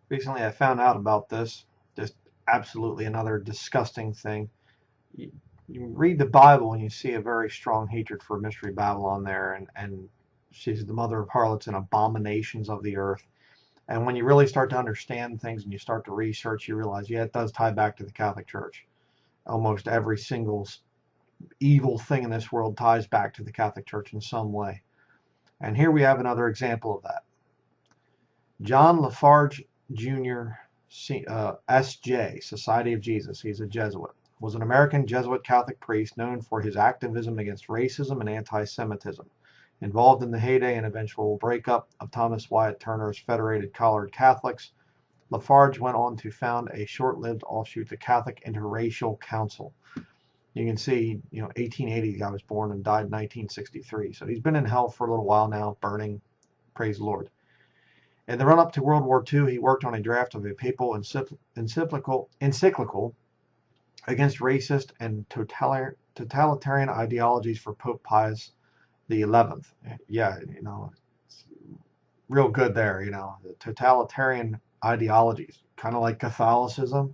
Recently, I found out about this. Just absolutely another disgusting thing. You, you read the Bible and you see a very strong hatred for Mystery Babylon there, and she's the mother of harlots and abominations of the earth. And when you really start to understand things and you start to research, you realize, yeah, it does tie back to the Catholic Church. Almost every single evil thing in this world ties back to the Catholic Church in some way. And here we have another example of that. John Lafarge Jr., S.J., Society of Jesus, he's a Jesuit, was an American Jesuit Catholic priest known for his activism against racism and anti-Semitism. Involved in the heyday and eventual breakup of Thomas Wyatt Turner's Federated Collared Catholics, Lafarge went on to found a short-lived offshoot, the Catholic Interracial Council. You can see, 1880, the guy was born and died in 1963. So he's been in hell for a little while now, burning. Praise the Lord. In the run-up to World War II, he worked on a draft of a papal encyclical against racist and totalitarian ideologies for Pope Pius XI. Yeah, it's real good there, the totalitarian ideologies, kind of like Catholicism,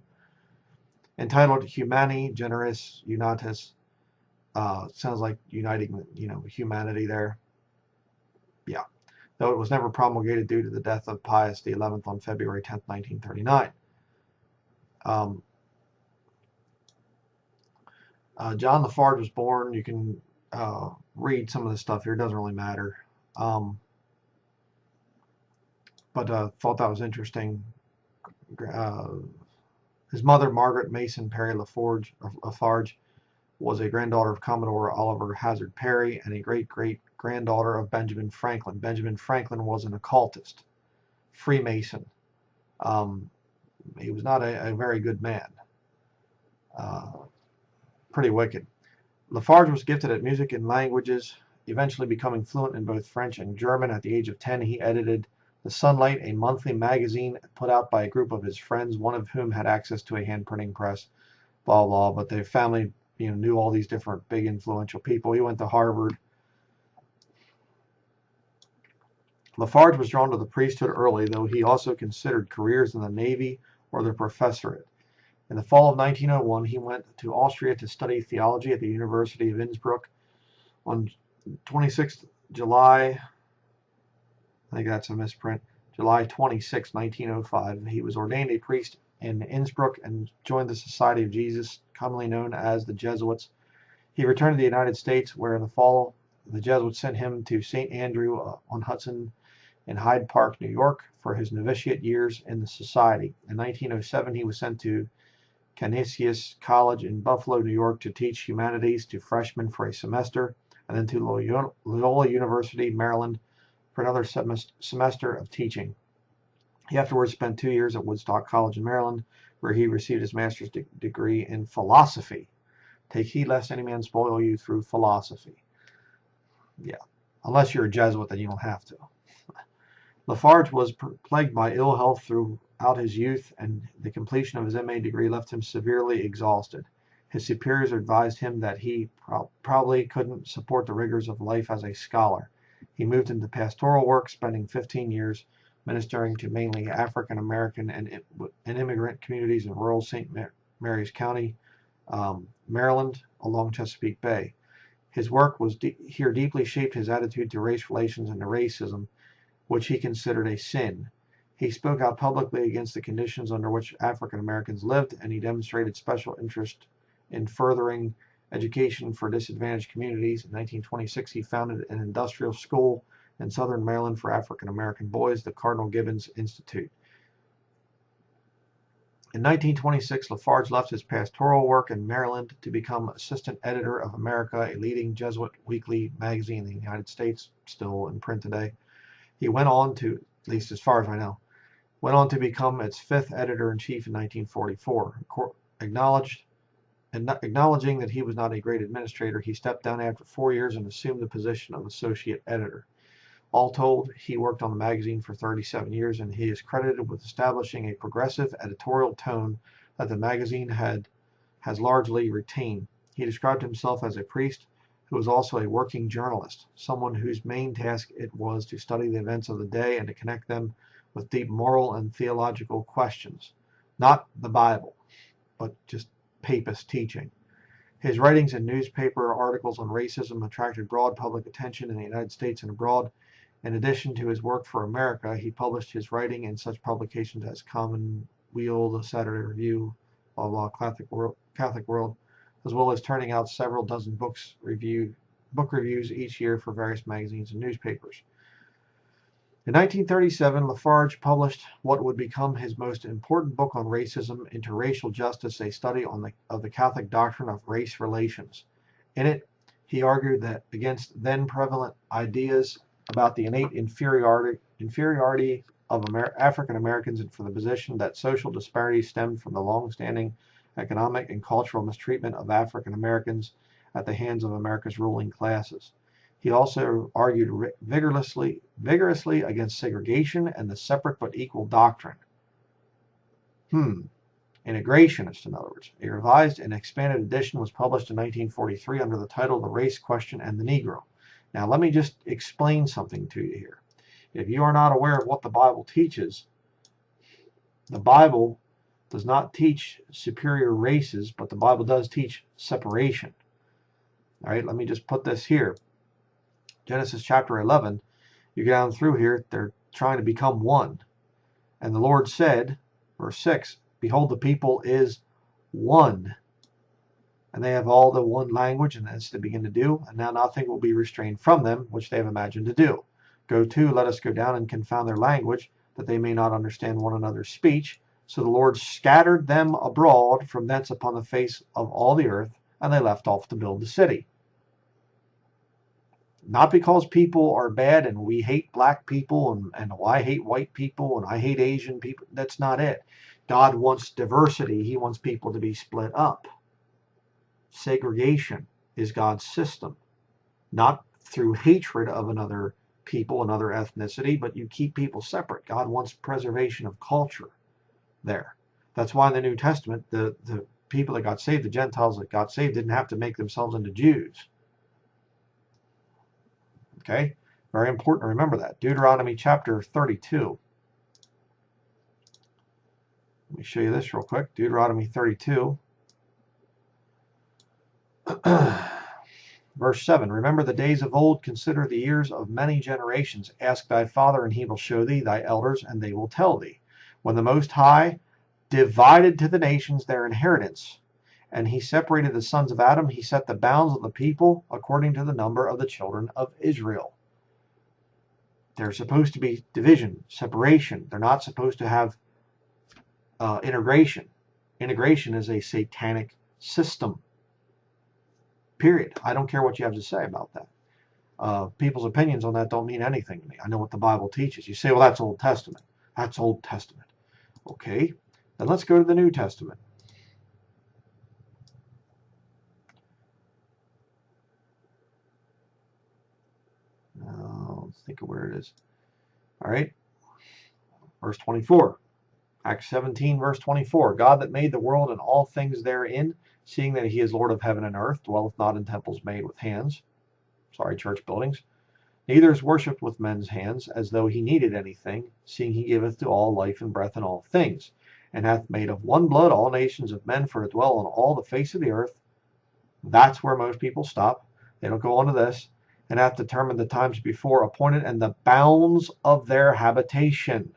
entitled Humani Generis Unitas. Sounds like uniting, humanity there. Yeah. Though it was never promulgated due to the death of Pius XI on February 10th, 1939. John Lafarge was born. You can read some of the stuff here. It doesn't really matter. But thought that was interesting. His mother, Margaret Mason Perry Lafarge, was a granddaughter of Commodore Oliver Hazard Perry and a great-great-granddaughter of Benjamin Franklin. Benjamin Franklin was an occultist, Freemason. He was not a very good man. Pretty wicked. Lafarge was gifted at music and languages, eventually becoming fluent in both French and German. At the age of 10, he edited The Sunlight, a monthly magazine put out by a group of his friends, one of whom had access to a hand-printing press, blah, blah. But their family, knew all these different big influential people. He went to Harvard. Lafarge was drawn to the priesthood early, though he also considered careers in the Navy or the professorate. In the fall of 1901, he went to Austria to study theology at the University of Innsbruck. On 26th July, I think that's a misprint, July 26, 1905, he was ordained a priest in Innsbruck and joined the Society of Jesus, commonly known as the Jesuits. He returned to the United States, where in the fall the Jesuits sent him to St. Andrew on Hudson in Hyde Park, New York, for his novitiate years in the Society. In 1907, he was sent to Canisius College in Buffalo, New York, to teach humanities to freshmen for a semester, and then to Loyola University, Maryland, for another semester of teaching. He afterwards spent 2 years at Woodstock College in Maryland, where he received his master's degree in philosophy. Take heed lest any man spoil you through philosophy. Yeah, unless you're a Jesuit, then you don't have to. Lafarge was plagued by ill health throughout his youth, and the completion of his MA degree left him severely exhausted. His superiors advised him that he probably couldn't support the rigors of life as a scholar. He moved into pastoral work, spending 15 years ministering to mainly African American and immigrant communities in rural St. Mary's County, Maryland, along Chesapeake Bay. His work was here deeply shaped his attitude to race relations and to racism, which he considered a sin. He spoke out publicly against the conditions under which African Americans lived, and he demonstrated special interest in furthering education for disadvantaged communities. In 1926, he founded an industrial school in southern Maryland for African American boys, the Cardinal Gibbons Institute. In 1926, Lafarge left his pastoral work in Maryland to become assistant editor of America, a leading Jesuit weekly magazine in the United States, still in print today. He went on to, at least as far as I know, went on to become its fifth editor-in-chief in 1944. Acknowledging that he was not a great administrator, he stepped down after 4 years and assumed the position of associate editor. All told, he worked on the magazine for 37 years, and he is credited with establishing a progressive editorial tone that the magazine has largely retained. He described himself as a priest who was also a working journalist, someone whose main task it was to study the events of the day and to connect them with deep moral and theological questions. Not the Bible, but just papist teaching. His writings and newspaper articles on racism attracted broad public attention in the United States and abroad. In addition to his work for America, he published his writing in such publications as Commonweal, the Saturday Review, blah blah, Catholic World, as well as turning out several dozen book reviews each year for various magazines and newspapers. In 1937, Lafarge published what would become his most important book on racism, Interracial Justice, a study of the Catholic doctrine of race relations. In it, he argued that against then prevalent ideas about the innate inferiority of African Americans and for the position that social disparities stemmed from the long-standing economic and cultural mistreatment of African Americans at the hands of America's ruling classes. He also argued vigorously against segregation and the separate but equal doctrine. Integrationist, in other words. A revised and expanded edition was published in 1943 under the title The Race Question and the Negro. Now, let me just explain something to you here. If you are not aware of what the Bible teaches, the Bible does not teach superior races, but the Bible does teach separation. All right, let me just put this here. Genesis chapter 11, you get down through here, they're trying to become one. And the Lord said, verse 6, behold, the people is one. And they have all the one language, and this they begin to do. And now nothing will be restrained from them, which they have imagined to do. Go to, let us go down and confound their language, that they may not understand one another's speech. So the Lord scattered them abroad from thence upon the face of all the earth, and they left off to build the city. Not because people are bad and we hate black people and I hate white people and I hate Asian people. That's not it. God wants diversity. He wants people to be split up. Segregation is God's system. Not through hatred of another people, another ethnicity, but you keep people separate. God wants preservation of culture there. That's why in the New Testament, the people that got saved, the Gentiles that got saved, didn't have to make themselves into Jews. Okay, very important to remember that. Deuteronomy chapter 32. Let me show you this real quick. Deuteronomy 32. Verse 7. Remember the days of old, consider the years of many generations. Ask thy father, and he will show thee, thy elders, and they will tell thee. When the Most High divided to the nations their inheritance, and he separated the sons of Adam, he set the bounds of the people according to the number of the children of Israel. There's supposed to be division, separation. They're not supposed to have integration. Integration is a satanic system. Period. I don't care what you have to say about that. People's opinions on that don't mean anything to me. I know what the Bible teaches. You say, well, that's Old Testament. That's Old Testament. Okay, then let's go to the New Testament. Let's think of where it is. All right, verse 24. Acts 17, verse 24. God that made the world and all things therein, seeing that he is Lord of heaven and earth, dwelleth not in temples made with hands. Sorry, church buildings. Neither is worshipped with men's hands, as though he needed anything, seeing he giveth to all life and breath and all things, and hath made of one blood all nations of men for to dwell on all the face of the earth. That's where most people stop. They don't go on to this. And hath determined the times before appointed and the bounds of their habitation.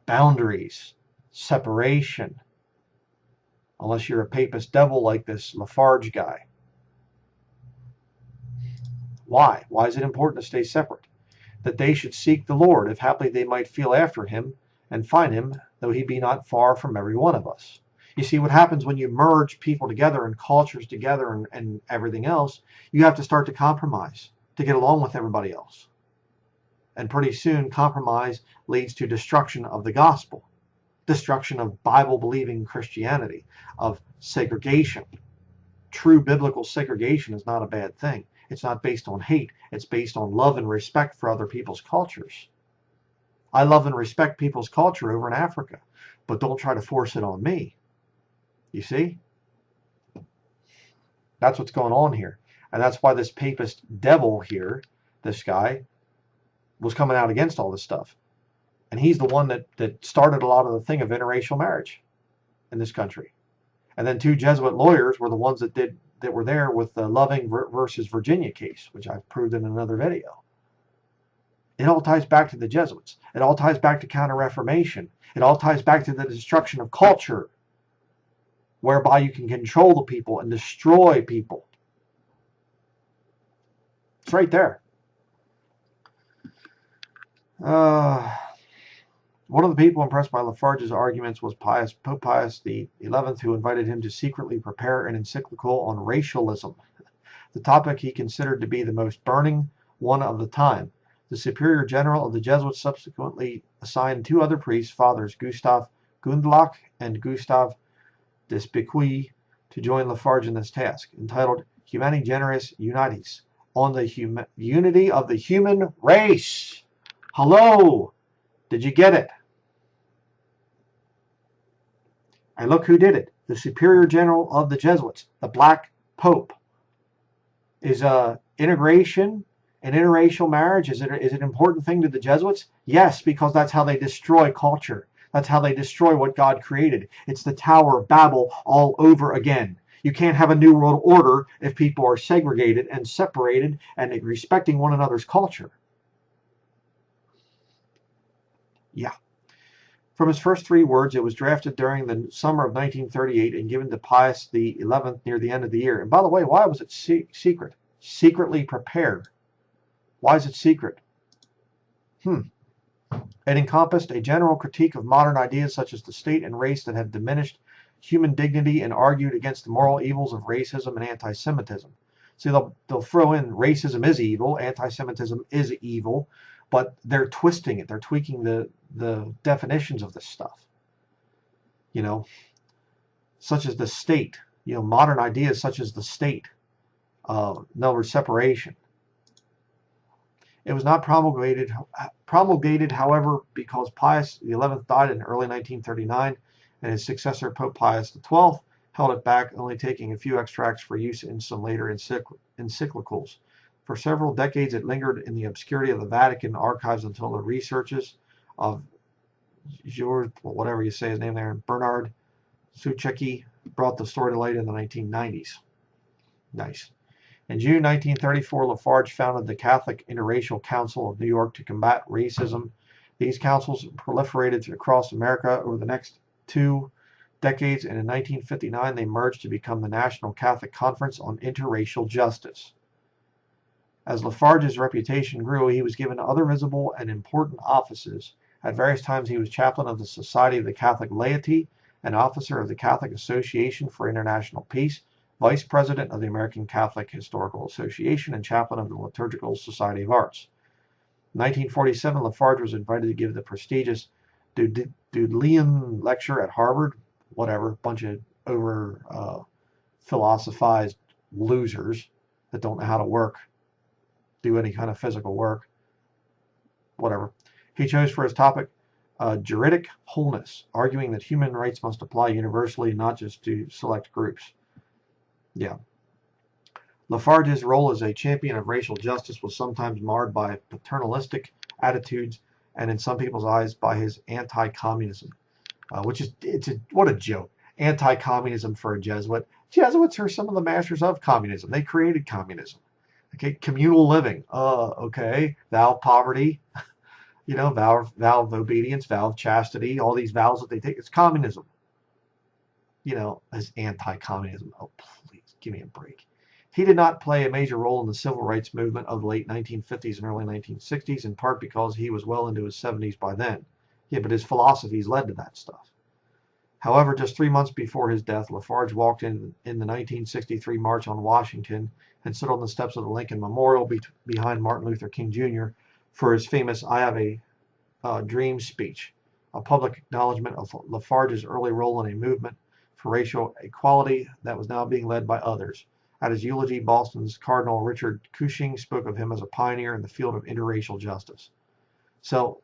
Boundaries, separation. Unless you're a papist devil like this Lafarge guy. Why? Why is it important to stay separate? That they should seek the Lord, if haply they might feel after him, and find him, though he be not far from every one of us. You see, what happens when you merge people together and cultures together and everything else, you have to start to compromise to get along with everybody else. And pretty soon, compromise leads to destruction of the gospel, destruction of Bible-believing Christianity, of segregation. True biblical segregation is not a bad thing. It's not based on hate. It's based on love and respect for other people's cultures. I love and respect people's culture over in Africa, but don't try to force it on me. You see? That's what's going on here. And that's why this papist devil here, this guy, was coming out against all this stuff. And he's the one that started a lot of the thing of interracial marriage in this country. And then 2 Jesuit lawyers were the ones that were there with the Loving versus Virginia case, which I've proved in another video. It all ties back to the Jesuits. It all ties back to Counter-Reformation. It all ties back to the destruction of culture, whereby you can control the people and destroy people. It's right there. One of the people impressed by Lafarge's arguments was Pope Pius XI, who invited him to secretly prepare an encyclical on racialism, the topic he considered to be the most burning one of the time. The Superior General of the Jesuits subsequently assigned 2 other priests, Fathers Gustav Gundlach and Gustav Despicui, to join Lafarge in this task, entitled Humani Generis Unitis, on the unity of the human race. Hello! Did you get it? And look who did it. The Superior General of the Jesuits, the Black Pope. Is integration and interracial marriage, is it an important thing to the Jesuits? Yes, because that's how they destroy culture. That's how they destroy what God created. It's the Tower of Babel all over again. You can't have a new world order if people are segregated and separated and respecting one another's culture. Yeah. From his first 3 words, it was drafted during the summer of 1938 and given to Pius XI near the end of the year. And by the way, why was it secret? Secretly prepared. Why is it secret? It encompassed a general critique of modern ideas such as the state and race that have diminished human dignity and argued against the moral evils of racism and anti-Semitism. See, they'll throw in racism is evil, anti-Semitism is evil, but they're twisting it. They're tweaking the definitions of this stuff. You know, such as the state. You know, modern ideas such as the state. No separation. It was not promulgated, however, because Pius XI died in early 1939, and his successor, Pope Pius XII, held it back, only taking a few extracts for use in some later encyclicals. For several decades, it lingered in the obscurity of the Vatican archives until the researches of George, whatever you say his name there, Bernard Suchecki brought the story to light in the 1990s. Nice. In June 1934, Lafarge founded the Catholic Interracial Council of New York to combat racism. These councils proliferated across America over the next 2 decades, and in 1959 they merged to become the National Catholic Conference on Interracial Justice. As Lafarge's reputation grew, he was given other visible and important offices. At various times he was chaplain of the Society of the Catholic Laity, an officer of the Catholic Association for International Peace, vice president of the American Catholic Historical Association, and chaplain of the Liturgical Society of Arts. In 1947, Lafarge was invited to give the prestigious Dudleyan lecture at Harvard. Whatever, bunch of philosophized losers that don't know how to do any kind of physical work. Whatever. He chose for his topic juridic wholeness, arguing that human rights must apply universally, not just to select groups. Yeah. Lafarge's role as a champion of racial justice was sometimes marred by paternalistic attitudes and, in some people's eyes, by his anti-communism, what a joke. Anti-communism for a Jesuit. Jesuits are some of the masters of communism. They created communism. Okay, communal living. Okay, vow of poverty, vow of obedience, vow of chastity, all these vows that they take. It's communism. As anti-communism. Oh, please, give me a break. He did not play a major role in the civil rights movement of the late 1950s and early 1960s, in part because he was well into his 70s by then. Yeah, but his philosophies led to that stuff. However, just 3 months before his death, Lafarge walked in the 1963 March on Washington and stood on the steps of the Lincoln Memorial behind Martin Luther King Jr. for his famous I Have a Dream speech, a public acknowledgement of Lafarge's early role in a movement for racial equality that was now being led by others. At his eulogy, Boston's Cardinal Richard Cushing spoke of him as a pioneer in the field of interracial justice. So,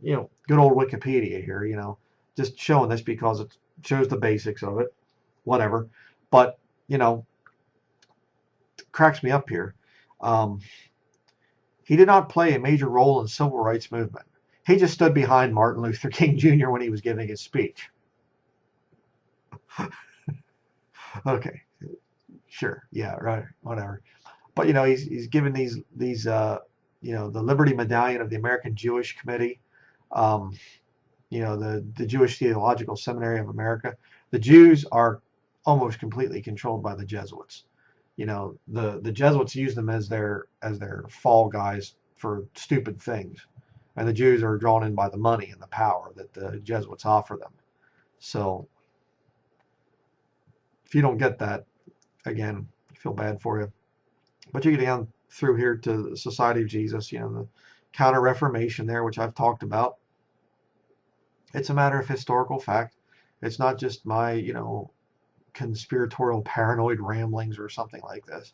good old Wikipedia here, just showing this because it shows the basics of it, whatever. But, it cracks me up here. He did not play a major role in the civil rights movement. He just stood behind Martin Luther King Jr. when he was giving his speech. Okay, sure, yeah, right, whatever. But he's given these the Liberty Medallion of the American Jewish Committee, um, the Jewish Theological Seminary of America. The Jews are almost completely controlled by the Jesuits. The Jesuits use them as their fall guys for stupid things, and the Jews are drawn in by the money and the power that the Jesuits offer them. So if you don't get that, again, I feel bad for you. But you get down through here to the Society of Jesus, the Counter Reformation there, which I've talked about. It's a matter of historical fact. It's not just my, conspiratorial paranoid ramblings or something like this.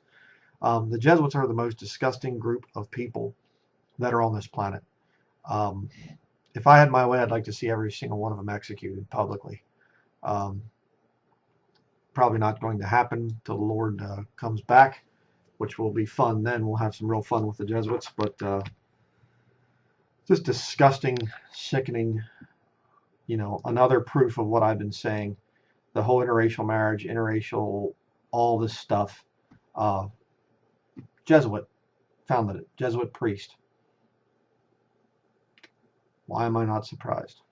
The Jesuits are the most disgusting group of people that are on this planet. Um, if I had my way, I'd like to see every single one of them executed publicly. Um, Probably not going to happen till the Lord comes back, which will be fun then. We'll have some real fun with the Jesuits, but just disgusting, sickening, another proof of what I've been saying. The whole interracial marriage, interracial, all this stuff. Jesuit founded it, Jesuit priest. Why am I not surprised?